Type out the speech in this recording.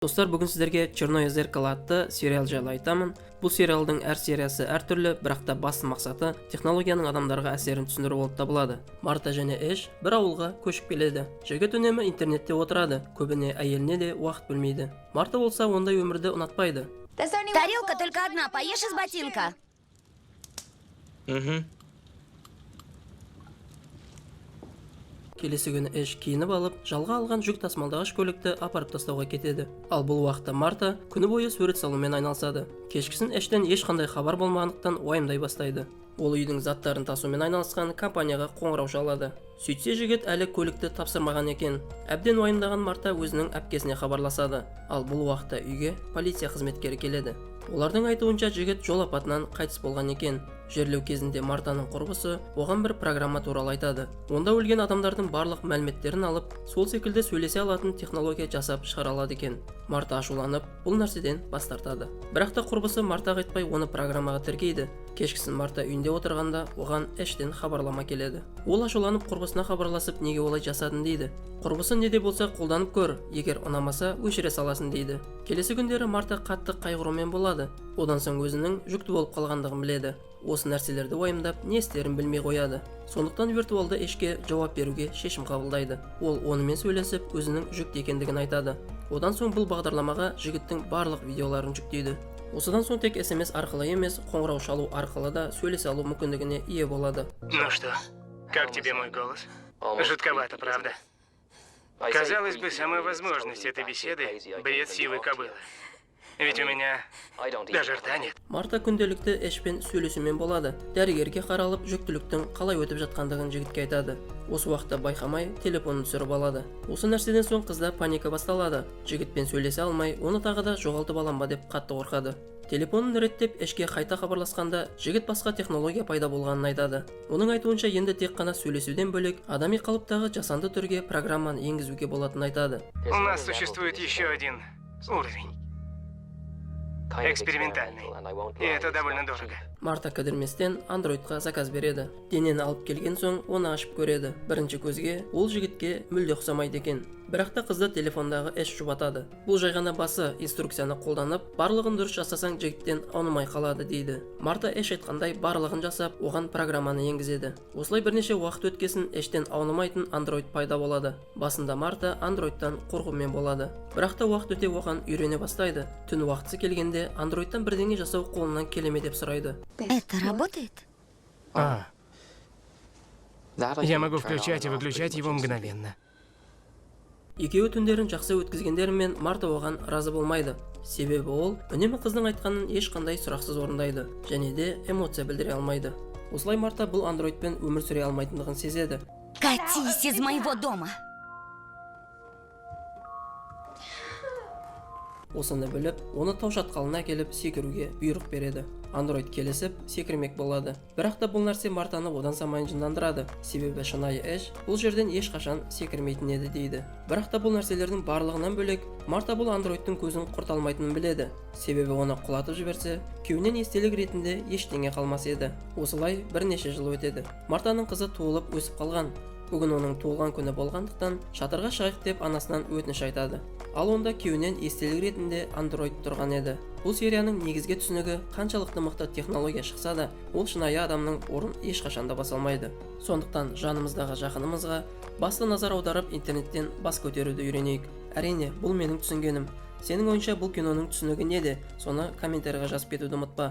Достар, бүгін сіздерге Черное зеркало атты сериал жайлы айтамын. Бұл сериалдың әр сериясы әртүрлі, бірақ та басты мақсаты технологияның адамдарға әсерін түсіндіру болып табылады. Марта және Эш бір ауылға көшіп келеді. Жігіт үнемі интернетте отырады, көбіне әйеліне де уақыт бөлмейді. Марта болса ондай өмірді ұнатпайды. Тарелка только одна, поешь из ботинка. Келесі күні Эш киініп алып, жалға алған жүк тасымалдағыш көлікті апарып тастауға кетеді. Ал бұл уақытта Марта күні бойы сурет салумен айналысады. Кешкісін Эштен ешқандай хабар болмағандықтан уайымдай бастайды. Ол үйдің заттарын тасумен айналысқан компанияға қоңырау шалады. Сөйтсе жігіт әлі көлікті тапсырмаған екен. Әбден уайымдаған Марта өзінің әпкесіне хабарласады. Ал бұл уақытта үйге полиция қызметкері келеді. Олардың айтуынша жігіт жол апатынан қайтыс болған екен. Жерлеу кезінде Мартаның құрбысы оған бір программа туралы айтады. Онда өлген адамдардың барлық мәліметтерін алып, сол секілді сөйлесе алатын технология жасап шығара алады екен. Марта ашуланып, бұл нәрседен бас тартады. Бірақ та құрбысы Мартаға айтпай оны программаға тіркейді. Кешкісін Марта үйінде отырғанда оған Эштен хабарлама келеді. Ол ашуланып құрбысына хабарласып, неге олай жасадың дейді. Құрбысы не де болса қолданып көр, егер ұнамаса өшіре саласын дейді. Келесі күндері Марта қатты қайғырумен болады. Одан соң өзінің жүкті болып қалғандығын біледі. Осы нәрселерді уайымдап, не істерін білмей қояды. Сондықтан виртуалды Эшке жауап беруге шешім қабылдайды. Ол онымен сөйлесіп, өзінің жүкті екендігін айтады. Одан соң бұл бағдарламаға жігіттің барлық видеоларын жүктейді. Осыдан соң тек SMS арқылы емес, қоңырау шалу арқылы да сөйлесе алу мүмкіндігіне ие болады. Ну что, как тебе мой голос? Жутковато, правда? Казалось бы, сама возможность этой беседы – бред сивой кобылы. Ведь у меня даже рта нет. Марта күнделікті Эшпен сөйлесумен болады. Дәрігерге қаралып, жүктіліктің қалай өтіп жатқандығын жігітке айтады. Осы уақытта байқамай телефонын түсіріп алады. Осы нәрседен соң қызда паника басталады. Жігітпен сөйлесе алмай, оны тағы да жоғалтып алам ба деп қатты қорқады. Телефонын реттеп Эшке қайта хабарласқанда, жігіт басқа технология пайда болғанын айтады. Оның айтуынша енді тек қана сөйлесуден бөлек, адами қалыптағы жасанды түрге программаны енгізуге болатынын айтады. У нас существует еще один уровень. Экспериментальный. И это довольно дорого. Марта кідірместен андроидқа заказ береді. Денені алып келген соң оны ашып көреді. Бірінші көзге ол жігітке мүлде ұқсамайды екен. Бірақ та қызды телефондағы Эш жұбатады. Бұл жай ғана басы инструкцияны қолданып, барлығын дұрыс жасасаң жігіттен аунымай қалады дейді. Марта Эш айтқандай барлығын жасап, оған программаны енгізеді. Осылай бірнеше уақыт өткесін Эштен аунымайтын андроид пайда болады. Басында Марта андроидтан қорқумен болады. Бірақ та уақыт өте оған үйрене бастайды. Түн уақытысы келгенде андроидтан бірдеңе жасау қолынан келе ме деп сұрайды. Это работает? Я могу включать и выключать его мгновенно. Екеуі түндерін жақсы өткізгендерімен Марта оған разы болмайды. Себебі ол үнемі қыздың айтқанын ешқандай сұрақсыз орындайды және де эмоция білдіре алмайды. Осылай Марта бұл андроидпен өмір сүре алмайтындығын сезеді. Катись из моего дома. Осыны біліп, оны тау шатқалына келіп секіруге бұйрық береді. Андроид келісіп, секірмек болады. Бірақ та бұл нәрсе Мартаны одан самайын жындандырады. Себебі шынайы Эш бұл жерден ешқашан секірмейтін еді дейді. Бірақ та бұл нәрселердің барлығынан бөлек, Марта бұл андроидтың көзін құрта алмайтынын біледі. Себебі оны құлатып жіберсе, күйеуінен естелік ретінде ештеңе қалмас еді. Осылай бірнеше жыл өтеді. Мартаның қызы туылып өсіп қалған. Бүгін оның туылған күні болғандықтан шатырға шығайық деп анасынан өтініш айтады. Ал онда күйеуінен естелік ретінде андроид тұрған еді. Бұл серияның негізгі түсінігі қаншалықты мықты технология шықса да, ол шынайы адамның орын ешқашанда баса алмайды. Сондықтан жанымыздағы жақынымызға басты назар аударып интернеттен бас көтеруді үйренейік. Әрине, бұл менің түсінгенім. Сенің ойынша бұл киноның түсінігі неде? Соны комментарийға жазып кетуді ұмытпа.